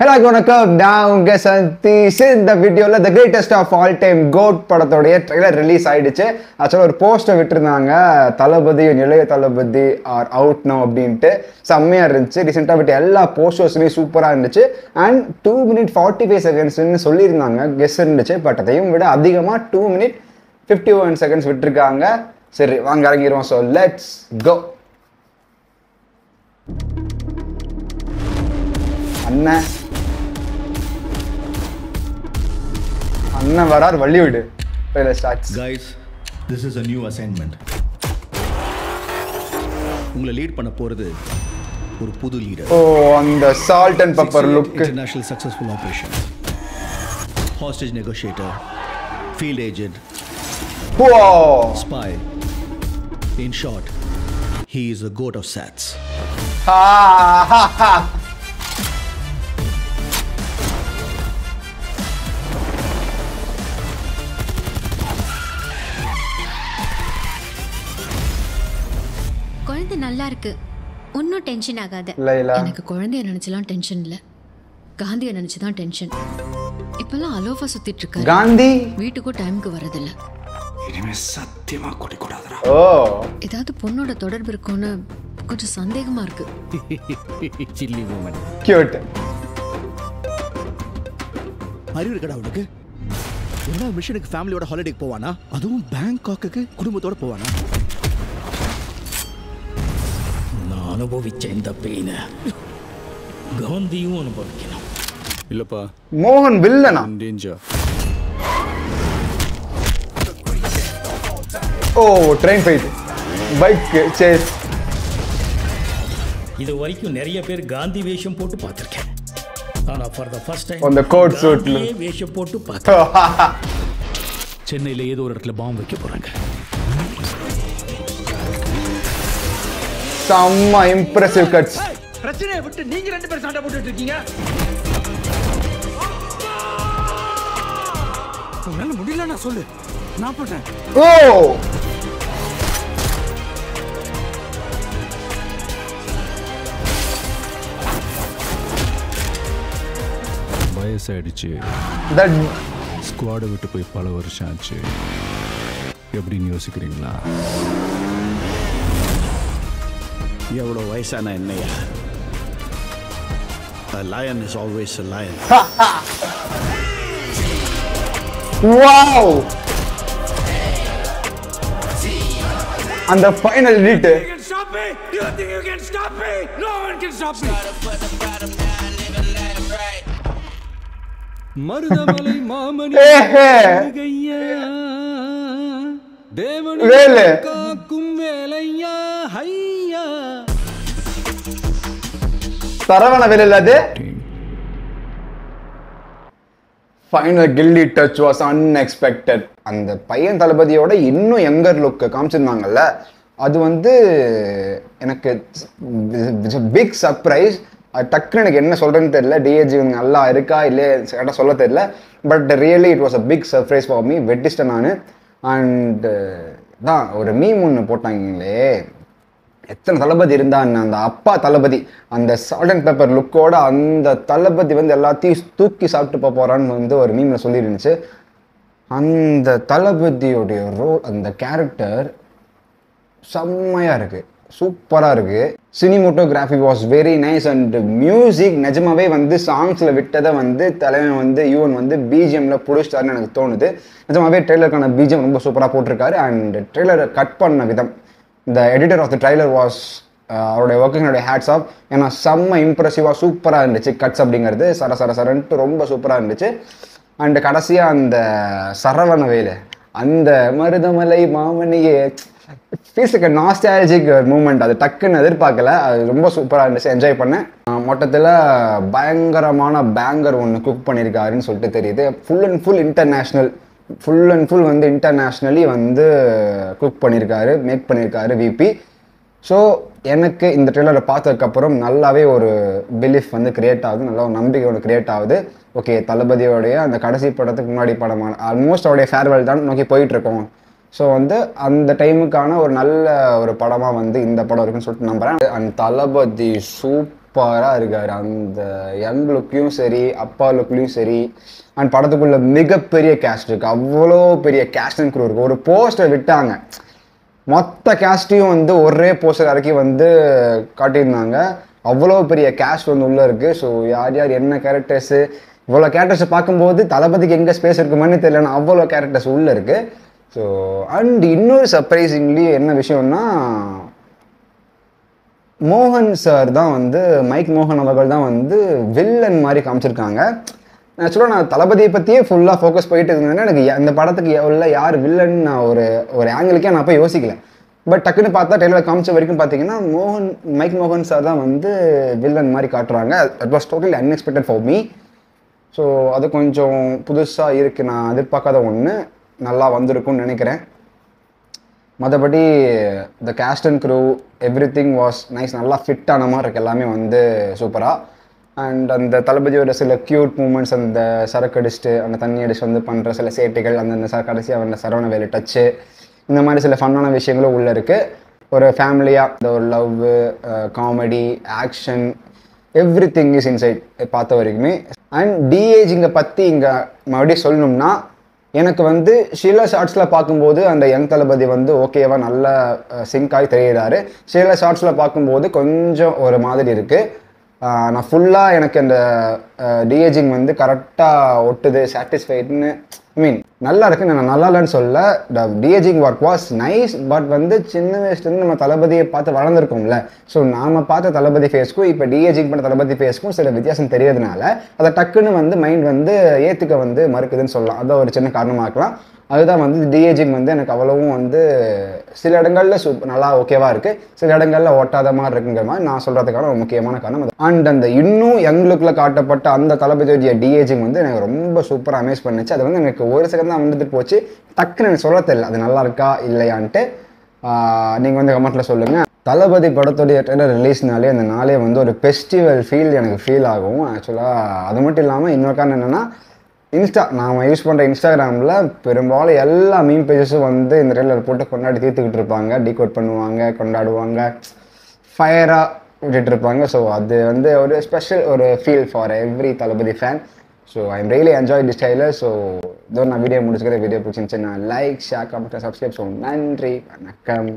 Hello, வணக்கம். நான் உங்க சதீஷ். இந்த வீடியோல the greatest of all time GOAT படத்தோட ட்ரைலர் ரிலீஸ் ஆயிடுச்சு. ஆக்சுவலா ஒரு போஸ்டர் விட்டுருந்தாங்க, தளபதி இளைய தளபதி ஆர் அவுட் நோ அப்படின்ட்டு. செம்மையா இருந்துச்சு. ரீசெண்டா விட்டு எல்லா போஸ்டர்ஸுமே சூப்பரா இருந்துச்சு. அண்ட் 2 minutes 45 seconds சொல்லியிருந்தாங்க, கெஸ் இருந்துச்சு. பட் அதையும் விட அதிகமா 2 minutes 51 seconds விட்டுருக்காங்க. சரி வாங்க இறங்கிடுவோம். So let's go. அண்ணன் வரார், வள்ளி விடு. Guys, this is a new assignment. உங்களை லீட் பண்ண போறது ஒரு புது லீடர். ஓ, அந்த salt and pepper look. International successful operation. Hostage negotiator, field agent, spy. In short, he is a goat of SATs. குழந்தை நல்லா இருக்கு, ஒன்னும் டென்ஷன் ஆகாத. எனக்கு குழந்தைய நினைச்சலாம் டென்ஷன் இல்ல, காந்தியை நினைச்சுதான் டென்ஷன். இப்பெல்லாம் அலோஃபா சுத்திட்டு இருக்காரு. காந்தி வீட்டுக்கும் டைமுக்கு வரதில்ல. இனிமே சத்தியமா கொடி கூடாதுடா. ஓ, ஏதாவது பொண்ணோட தொடர்பு இருக்கும்னு கொஞ்சம் சந்தேகமா இருக்கு. Silly moment. கியூட். அறிவு இருக்கடா உனக்கு? என்ன மிஷனுக்கு ஃபேமிலியோட ஹாலிடேக்கு போவானா? அதுவும் பேங்காக்குக்கு குடும்பத்தோட போவானா? அனுபவிச்ச இந்த பெயினை காந்தியும் அனுபவிக்கணும். இல்லப்பா, மோகன் வில்லனா? டேஞ்சர். ஓ, ட்ரெயின் ஃபைட், பைக் சேஸ். இது வரைக்கும் நிறைய பேர் காந்தி வேஷம் போட்டு பார்த்திருக்கேன். ஆனா ஃபார் தி ஃபர்ஸ்ட் டைம் அந்த கோட் சூட்ல வேஷம் போட்டு பார்த்தேன். சென்னையில ஏதோ ஒரு இடத்துல பாம்பு வைக்க போறாங்க. செம்ம இம்ப்ரெசிவ் கட்ஸ். பிரச்சனையை விட்டு நீங்க ரெண்டு பேரும் சண்டை போட்டுட்டு இருக்கீங்க. உன்னால முடியல, நான் சொல்லு, நான் போட்டேன். ஓ, வயசாயிடுச்சு, தட் ஸ்குவாடை விட்டு போய் பல வருஷம் ஆச்சு. எப்படின்னு யோசிக்கிறீங்களா? எவ்வளோ வயசான என்னையா? A lion is always a lion. wow, அந்த final edit. You can stop me? You think you can stop me? No one can stop me. Marudhamalai மாமணி கையா தேவன் வேலே காக்கும் வேலையா ஹையா. சரவண வேலை அது. Final Ghilli touch was unexpected. அந்த பையன் தளபதியோட இன்னும் யங்கர் லுக் காமிச்சிருந்தாங்கல்ல, அது வந்து எனக்கு பிக் சர்ப்ரைஸ். டக்குன்னு எனக்கு என்ன சொல்றேன்னு தெரியல. டிஏஜி நல்லா இருக்கா இல்லையே கரெக்டாக சொல்ல தெரியல. But really it was a big surprise for me. வெட்டிஸ்டன் நான். அண்ட் தான் ஒரு மீம் ஒன்று போட்டாங்களே, எத்தனை தளபதி இருந்தான்னு. அந்த அப்பா தளபதி அந்த சால்ட் அண்ட் பெப்பர் லுக்கோட அந்த தளபதி வந்து எல்லாத்தையும் தூக்கி சாப்பிட்டு போறான்னு வந்து ஒரு மீம்ல சொல்லியிருந்துச்சு. அந்த தளபதியோடைய ரோல், அந்த கேரக்டர் செம்மையா இருக்கு, சூப்பரா இருக்கு. Cinematography was very nice. And music நிஜமாவே வந்து சாங்ஸ்ல விட்டதை வந்து தலைவன் வந்து யுவன் வந்து பிஜிஎம்ல புடிச்சிட்டாருன்னு எனக்கு தோணுது. நிஜமாவே ட்ரெய்லருக்கான பிஜிஎம் ரொம்ப சூப்பராக போட்டிருக்காரு. அண்ட் ட்ரெய்லரை கட் பண்ண விதம், இந்த editor of the trailer was அவருடைய ஒர்க்கிங்கோடைய ஹேட்ஸ் ஆஃப். ஏன்னா செம்ம இம்ப்ரெசிவாக சூப்பராக இருந்துச்சு கட்ஸ் அப்படிங்கிறது. சரன்ட்டு ரொம்ப சூப்பராக இருந்துச்சு. அண்ட் கடைசியாக அந்த சரவண வேலை, அந்த மருதமலை மாமணியே ஃபீல்ஸ் லைக் நாஸ்டாலஜிக் மூமெண்ட். அது டக்குன்னு எதிர்பார்க்கல, அது ரொம்ப சூப்பராக இருந்துச்சு, என்ஜாய் பண்ணேன். மொத்தத்தில் பயங்கரமான பேங்கர் ஒன்று குக் பண்ணியிருக்காருன்னு சொல்லிட்டு தெரியுது. ஃபுல் அண்ட் ஃபுல் வந்து இன்டர்நேஷ்னலி வந்து குக் பண்ணியிருக்காரு, மேக் பண்ணியிருக்காரு விபி. ஸோ எனக்கு இந்த ட்ரெய்லரை பார்த்ததுக்கப்புறம் நல்லாவே ஒரு பிலீஃப் வந்து கிரியேட் ஆகுது, நல்லா ஒரு நம்பிக்கை ஒன்று கிரியேட் ஆகுது. ஓகே, தளபதியோடைய அந்த கடைசி படத்துக்கு முன்னாடி படமான ஆல்மோஸ்ட் அவருடைய ஃபேர்வெல் தான் நோக்கி போயிட்டுருக்கோம். ஸோ வந்து அந்த டைமுக்கான ஒரு நல்ல ஒரு படமாக வந்து இந்த படம் இருக்குன்னு சொல்லிட்டு நம்புகிறேன். அண்ட் தளபதி சூப்பர் சூப்பராக இருக்கார். அந்த யங் லுக்லையும் சரி, அப்பா லுக்லையும் சரி. அண்ட் படத்துக்குள்ள மிகப்பெரிய கேஸ்ட் இருக்குது, அவ்வளோ பெரிய கேஸ்ட் அண்ட் க்ரூ இருக்குது. ஒரு போஸ்டர் விட்டாங்க, மொத்த கேஸ்ட்டையும் வந்து ஒரே போஸ்டர் இறக்கி வந்து காட்டியிருந்தாங்க. அவ்வளோ பெரிய கேஸ்ட் வந்து உள்ளே இருக்குது. ஸோ யார் யார் என்ன கேரக்டர்ஸு, இவ்வளோ கேரக்டர்ஸை பார்க்கும்போது தளபதிக்கு எங்கே ஸ்பேஸ் இருக்குமான்னு தெரியலன்னா அவ்வளோ கேரக்டர்ஸ் உள்ளே இருக்குது. ஸோ அண்ட் இன்னொரு சர்ப்ரைசிங்லி என்ன விஷயம்னா, மோகன் சார் தான் வந்து, மைக் மோகன் அவர்கள் தான் வந்து வில்லன் மாதிரி காமிச்சிருக்காங்க. ஆக்சுவலாக நான் தளபதியை பற்றியே ஃபுல்லாக ஃபோக்கஸ் போயிட்டு இருந்தேன்னா எனக்கு இந்த படத்துக்கு எவ்வளோ யார் வில்லன் நான் ஒரு ஆங்கிளுக்கே நான் போய் யோசிக்கல. பட் டக்குன்னு பார்த்தா டெய்லர் காமிச்ச வரைக்கும் பார்த்தீங்கன்னா மைக் மோகன் சார் தான் வந்து வில்லன் மாதிரி காட்டுறாங்க. That was totally unexpected for me. So அது கொஞ்சம் புதுசாக இருக்குது, நான் எதிர்பார்க்காத ஒன்று, நல்லா வந்திருக்கும்னு நினைக்கிறேன். மற்றபடி the cast and crew everything was nice, நல்லா ஃபிட்டான மாதிரி இருக்குது எல்லாமே வந்து சூப்பராக. அண்ட் அந்த தளபதியோட சில க்யூட் மூமெண்ட்ஸ், அந்த சரக்கு அடிச்சுட்டு அந்த தண்ணி அடிச்சு வந்து பண்ணுற சில சேட்டைகள், அந்த கடைசியாக அந்த சரவணவேலு டச்சு, இந்த மாதிரி சில ஃபன்னான விஷயங்களும் உள்ளே இருக்குது. ஒரு ஃபேமிலியாக இந்த ஒரு love, comedy, action, every thing is inside பார்த்த வரைக்குமே. அண்ட் டிஏஜிங்கை பற்றி இங்கே மறுபடியும் சொல்லணும்னா, எனக்கு வந்து சில ஷார்ட்ஸில் பார்க்கும்போது அந்த யங் தளபதி வந்து ஓகேவா நல்ல சிங்காகி தெரிகிறாரு. சில ஷார்ட்ஸில் பார்க்கும்போது கொஞ்சம் ஒரு மாதிரி இருக்குது. நான் ஃபுல்லாக எனக்கு அந்த டிஏஜிங் வந்து கரெக்டாக ஒட்டுது, சாட்டிஸ்ஃபைடுன்னு, நல்லா இருக்குன்னு நான் நல்லா இல்லைன்னு சொல்ல. டிஏஜிங் ஒர்க் வாஸ் நைஸ். பட் வந்து சின்ன வயசுலேருந்து நம்ம தளபதியை பார்த்து வளர்ந்துருக்கோம்ல. ஸோ நாம் பார்த்த தளபதி ஃபேஸ்க்கும் இப்போ டிஏஜிங் பண்ண தளபதி ஃபேஸ்க்கும் சில வித்தியாசம் தெரியறதுனால அதை டக்குன்னு வந்து மைண்ட் வந்து ஏற்றுக்க வந்து மறுக்குதுன்னு சொல்லலாம். அதான் ஒரு சின்ன காரணமாக இருக்கலாம். அதுதான் வந்து டிஏஜிங் வந்து எனக்கு அவ்வளவும் வந்து சில இடங்களில் நல்லா ஓகேவாக இருக்குது, சில இடங்களில் ஓட்டாத மாதிரி இருக்குங்கிற மாதிரி நான் சொல்கிறதுக்கான ஒரு முக்கியமான காரணம். அண்ட் அந்த இன்னும் யங் லுக்கில் காட்டப்பட்ட அந்த தளபதியோடைய டிஏஜிங் வந்து எனக்கு ரொம்ப சூப்பராக அமேஸ் பண்ணிச்சு. அது வந்து எனக்கு ஒரு செகண்ட் தான் வந்துட்டு போச்சு, டக்குன்னு எனக்கு சொல்ல தெரியல அது நல்லா இருக்கா இல்லையான்ட்டு. நீங்கள் வந்து கமெண்ட்டில் சொல்லுங்கள். தளபதி படத்துடைய ட்ரெய்லர் ரிலீஸ்னாலே அந்த நாளே வந்து ஒரு ஃபெஸ்டிவல் ஃபீல் எனக்கு ஃபீல் ஆகும். ஆக்சுவலாக அது மட்டும் இல்லாமல் இன்னொரு காரணம் என்னென்னா, நாம் யூஸ் பண்ணுற இன்ஸ்டாகிராமில் பெரும்பாலும் எல்லா மீம் பேஜஸும் வந்து இந்த ட்ரெய்லர் போட்டு கொண்டாடி தீர்த்துக்கிட்டு இருப்பாங்க, டீகோட் பண்ணுவாங்க, கொண்டாடுவாங்க, ஃபயராக விட்டுட்டு இருப்பாங்க. ஸோ அது வந்து ஒரு ஸ்பெஷல் ஒரு feel for every Thalapathy fan. So I am really enjoy this trailer. So இதோ நான் வீடியோ முடிச்சுக்கிறேன். வீடியோ பிடிச்சிருந்துச்சு நான் like, share, comment, subscribe. So நன்றி, வணக்கம்.